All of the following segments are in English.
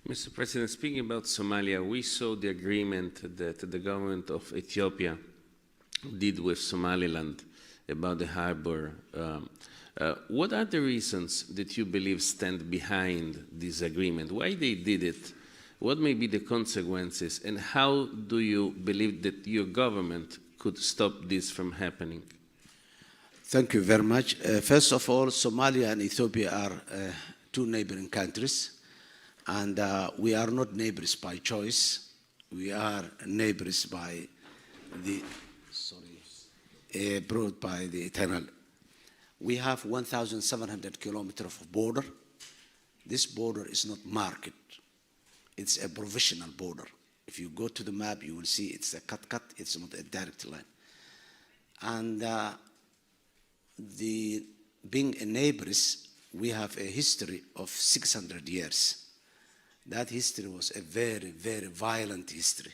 Mr. President, speaking about Somalia, we saw the agreement that the government of Ethiopia did with Somaliland about the harbor. What are the reasons that you believe stand behind this agreement? Why they did it? What may be the consequences? And how do you believe that your government could stop this from happening? Thank you very much. First of all, Somalia and Ethiopia are two neighboring countries. And we are not neighbors by choice. We are neighbors by the, brought by the eternal. We have 1,700 kilometers of border. This border is not marked. It's a provisional border. If you go to the map, you will see it's a cut, it's not a direct line. And being a neighbors, we have a history of 600 years. That history was a very, very violent history.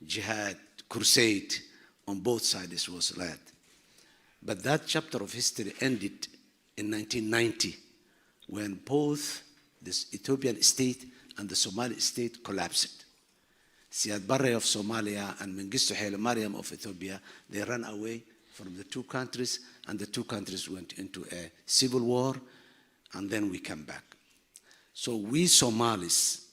Jihad, crusade on both sides was led. But that chapter of history ended in 1990 when both this Ethiopian state and the Somali state collapsed. Siad Barre of Somalia and Mengistu Haile Mariam of Ethiopia, they ran away from the two countries, and the two countries went into a civil war, and then we came back. So we Somalis,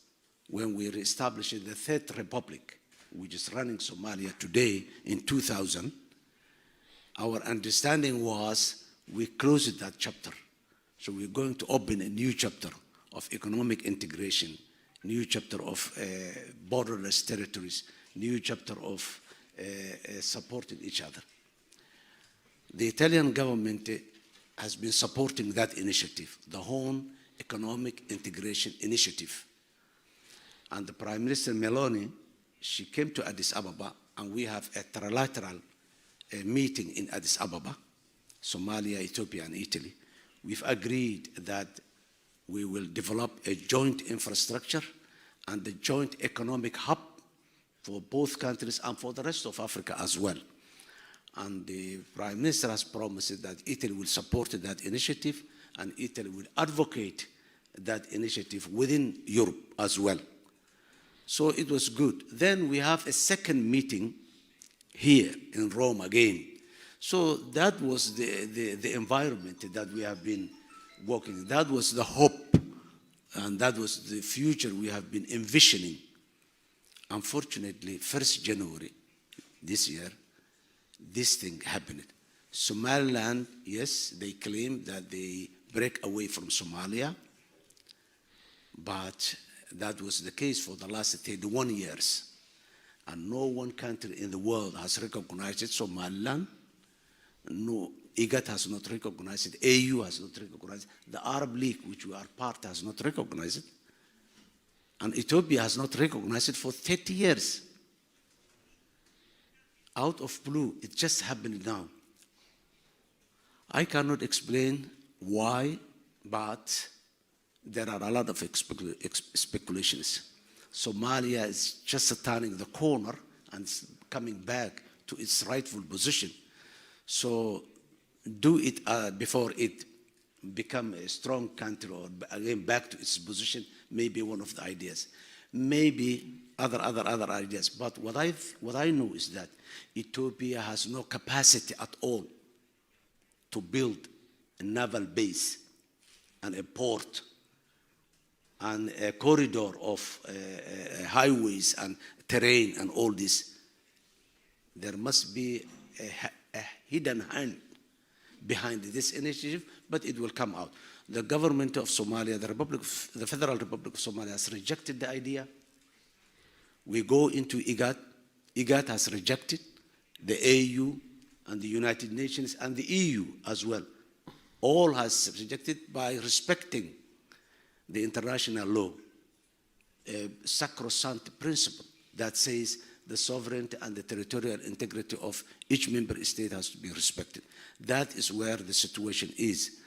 when we reestablished the Third Republic, which is running Somalia today in 2000, our understanding was we closed that chapter. So we're going to open a new chapter of economic integration, new chapter of borderless territories, new chapter of supporting each other. The Italian government has been supporting that initiative, the Horn Economic Integration Initiative. And the Prime Minister Meloni, she came to Addis Ababa, and we have a trilateral meeting in Addis Ababa, Somalia, Ethiopia, and Italy. We've agreed that we will develop a joint infrastructure and a joint economic hub for both countries and for the rest of Africa as well. And the Prime Minister has promised that Italy will support that initiative, and Italy will advocate that initiative within Europe as well. So it was good. Then we have a second meeting here in Rome again. So that was the environment that we have been working. That was the hope, and that was the future we have been envisioning. Unfortunately, 1st January this year, this thing happened. Somaliland, yes, they claim that they break away from Somalia, but that was the case for the last 31 years. And no one country in the world has recognized Somaliland. No, IGAT has not recognized it. AU has not recognized it. The Arab League, which we are part, has not recognized it. And Ethiopia has not recognized it for 30 years. Out of blue, it just happened now. I cannot explain why, but there are a lot of speculations. Somalia is just turning the corner and coming back to its rightful position. So do it before it become a strong country or again back to its position, maybe one of the ideas. Maybe other ideas. But what I know is that Ethiopia has no capacity at all to build a naval base and a port and a corridor of highways and terrain and all this. There must be a hidden hand behind this initiative, but it will come out. The government of Somalia, the Federal Republic of Somalia has rejected the idea. We go into IGAT. IGAT has rejected, the AU and the United Nations and the EU as well. All has rejected by respecting the international law, a sacrosanct principle that says the sovereignty and the territorial integrity of each member state has to be respected. That is where the situation is.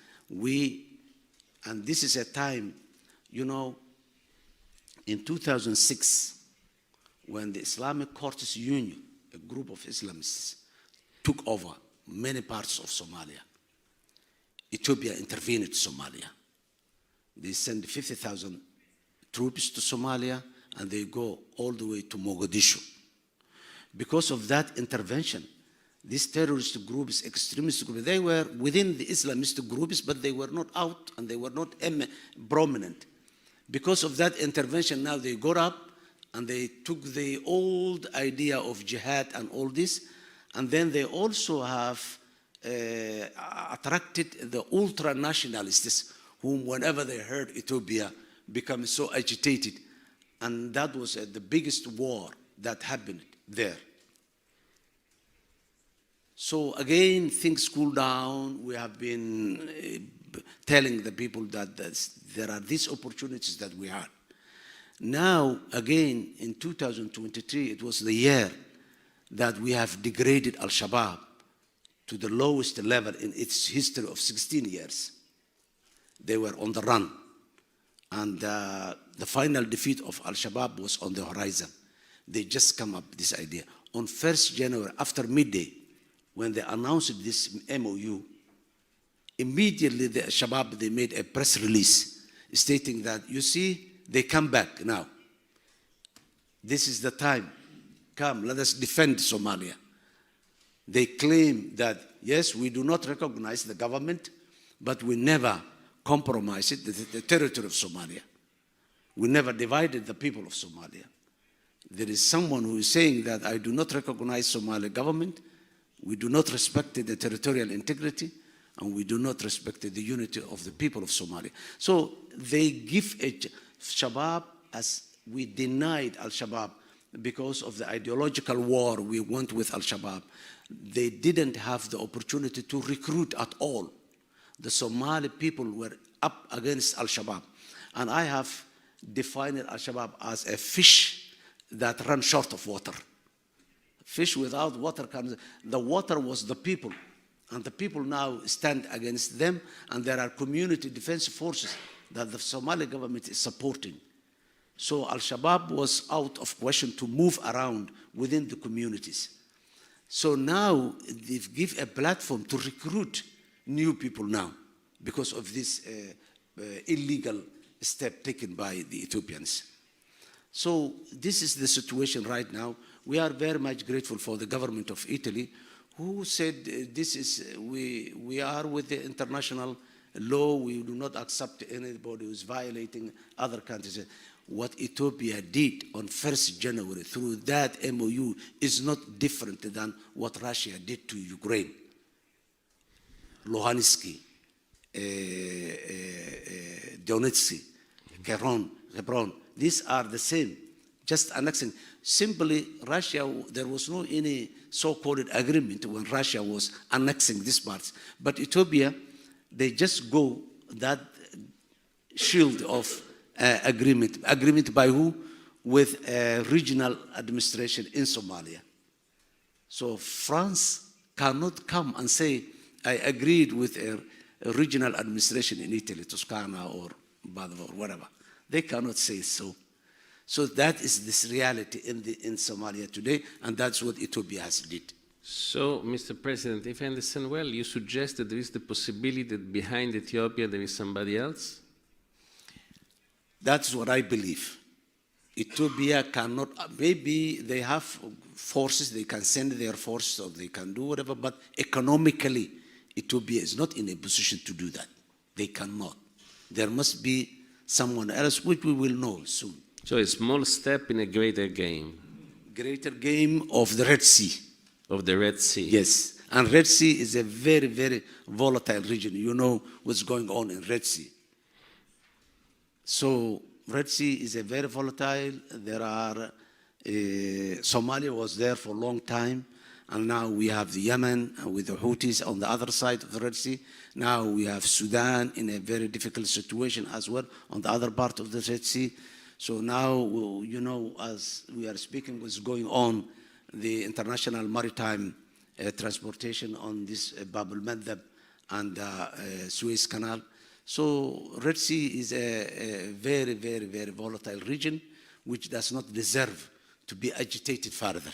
And this is a time, you know, in 2006, when the Islamic Courts Union, a group of Islamists, took over many parts of Somalia, Ethiopia intervened in Somalia. They sent 50,000 troops to Somalia, and they go all the way to Mogadishu. Because of that intervention, these terrorist groups, extremist groups, they were within the Islamist groups, but they were not out and they were not prominent. Because of that intervention, now they got up and they took the old idea of jihad and all this, and then they also have attracted the ultra-nationalists, whom whenever they heard Ethiopia become so agitated. And that was the biggest war that happened there. So again, things cool down. We have been telling the people that there are these opportunities that we had. Now, again, in 2023, it was the year that we have degraded Al-Shabaab to the lowest level in its history of 16 years. They were on the run. And the final defeat of Al-Shabaab was on the horizon. They just come up with this idea. On 1st January, after midday, when they announced this MOU, immediately the Shabab, they made a press release stating that, you see, they come back now. This is the time. Come, let us defend Somalia. They claim that, yes, we do not recognize the government, but we never compromised the territory of Somalia. We never divided the people of Somalia. There is someone who is saying that I do not recognize Somali government, we do not respect the territorial integrity, and we do not respect the unity of the people of Somalia. So they give Shabab as we denied Al-Shabaab because of the ideological war we went with Al-Shabaab. They didn't have the opportunity to recruit at all. The Somali people were up against Al-Shabaab. And I have defined Al-Shabaab as a fish that runs short of water. Fish without water comes. The water was the people. And the people now stand against them. And there are community defense forces that the Somali government is supporting. So Al-Shabaab was out of question to move around within the communities. So now they give a platform to recruit new people now because of this illegal step taken by the Ethiopians. So this is the situation right now. We are very much grateful for the government of Italy, who said this is, we are with the international law, we do not accept anybody who is violating other countries. What Ethiopia did on 1st January through that MOU is not different than what Russia did to Ukraine. Luhansk, Donetsk, Hebron, these are the same, just annexing. Simply, Russia, there was no any so-called agreement when Russia was annexing these parts. But Ethiopia, they just go that shield of agreement. Agreement by who? With a regional administration in Somalia. So France cannot come and say, I agreed with a regional administration in Italy, Toscana or Padova or whatever. They cannot say so. So that is this reality in Somalia today, and that's what Ethiopia has did. So, Mr. President, if I understand well, you suggest that there is the possibility that behind Ethiopia there is somebody else? That's what I believe. Ethiopia cannot, maybe they have forces, they can send their forces or they can do whatever, but economically, Ethiopia is not in a position to do that. They cannot. There must be someone else, which we will know soon. So a small step in a greater game. Greater game of the Red Sea. Of the Red Sea. Yes. And Red Sea is a very, very volatile region. You know what's going on in Red Sea. So Red Sea is a very volatile. There are, Somalia was there for a long time. And now we have the Yemen with the Houthis on the other side of the Red Sea. Now we have Sudan in a very difficult situation as well on the other part of the Red Sea. So now, you know, as we are speaking, what's going on, the international maritime transportation on this Bab el-Mandeb and Suez Canal. So Red Sea is a very, very, very volatile region which does not deserve to be agitated further.